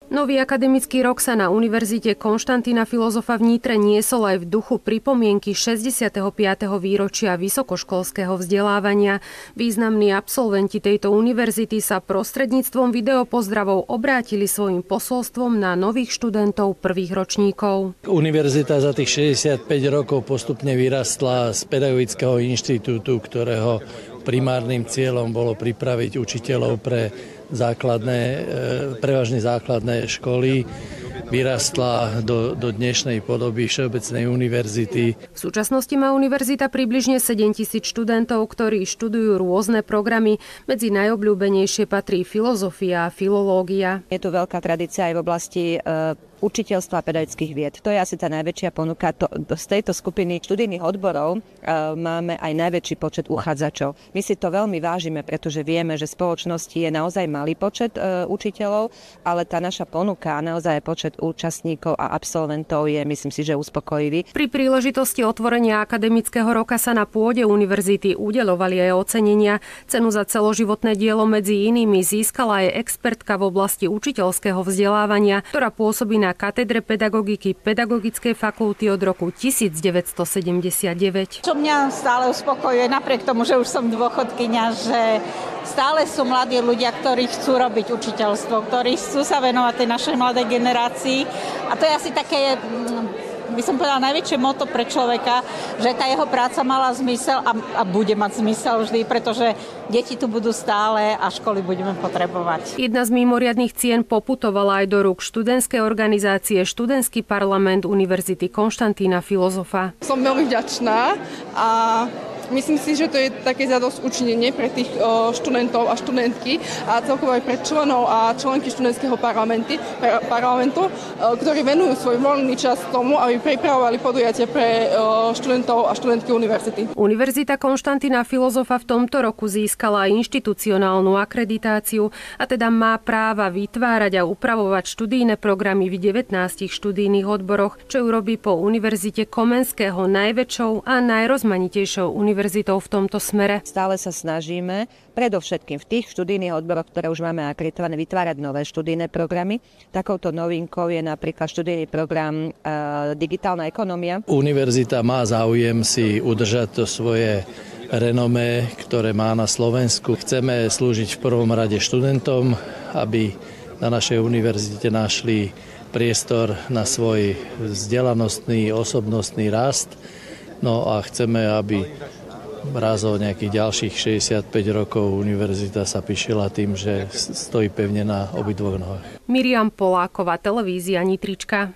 Nový akademický rok sa na Univerzite Konštantína Filozofa v Nitre niesol aj v duchu pripomienky 65. výročia vysokoškolského vzdelávania. Významní absolventi tejto univerzity sa prostredníctvom videopozdravov obrátili svojim posolstvom na nových študentov prvých ročníkov. Univerzita za tých 65 rokov postupne vyrastla z pedagogického inštitútu, ktorého primárnym cieľom bolo pripraviť učiteľov pre prevažne základné školy, vyrastla do dnešnej podoby Všeobecnej univerzity. V súčasnosti má univerzita približne 7 000 študentov, ktorí študujú rôzne programy. Medzi najobľúbenejšie patrí filozofia a filológia. Je tu veľká tradícia aj v oblasti učiteľstva a pedagogických vied. To je asi tá najväčšia ponuka. Z tejto skupiny študijných odborov máme aj najväčší počet uchádzačov. My si to veľmi vážime, pretože vieme, že v spoločnosti je naozaj malý počet učiteľov, ale tá naša ponuka a naozaj počet účastníkov a absolventov je, myslím si, že uspokojivý. Pri príležitosti otvorenia akademického roka sa na pôde univerzity udeľovali aj ocenenia. Cenu za celoživotné dielo medzi inými získala aj expertka v oblasti učiteľského vzdelávania, ktorá pôsobí na katedre pedagogiky Pedagogickej fakulty od roku 1979. Čo mňa stále uspokojuje, napriek tomu, že už som dôchodkyňa, že stále sú mladí ľudia, ktorí chcú robiť učiteľstvo, ktorí chcú sa venovať tej našej mladej generácii. A to je asi také, by som povedala, najväčšie motto pre človeka, že tá jeho práca mala zmysel a bude mať zmysel vždy, pretože deti tu budú stále a školy budeme potrebovať. Jedna z mimoriadnych cien poputovala aj do rúk študentskej organizácie Študentský parlament Univerzity Konštantína Filozofa. Som veľmi vďačná a myslím si, že to je také zadosťučinenie pre tých študentov a študentky a celkovo aj pre členov a členky študentského parlamentu, ktorí venujú svoj voľný čas tomu, aby pripravovali podujatia pre študentov a študentky univerzity. Univerzita Konštantína Filozofa v tomto roku získala inštitucionálnu akreditáciu a teda má práva vytvárať a upravovať študijné programy v 19 študijných odboroch, čo ju robí po Univerzite Komenského najväčšou a najrozmanitejšou univerzitou v tomto smere. Stále sa snažíme, predovšetkým v tých študijných odboroch, ktoré už máme akreditované, vytvárať nové študijné programy. Takouto novinkou je napríklad študijný program Digitálna ekonomia. Univerzita má záujem si udržať to svoje renomé, ktoré má na Slovensku. Chceme slúžiť v prvom rade študentom, aby na našej univerzite našli priestor na svoj vzdelanostný, osobnostný rast. No a chceme, aby raz o nejakých ďalších 65 rokov univerzita sa pyšila tým, že stojí pevne na obidvoch nohách. Miriam Poláková, televízia Nitrička.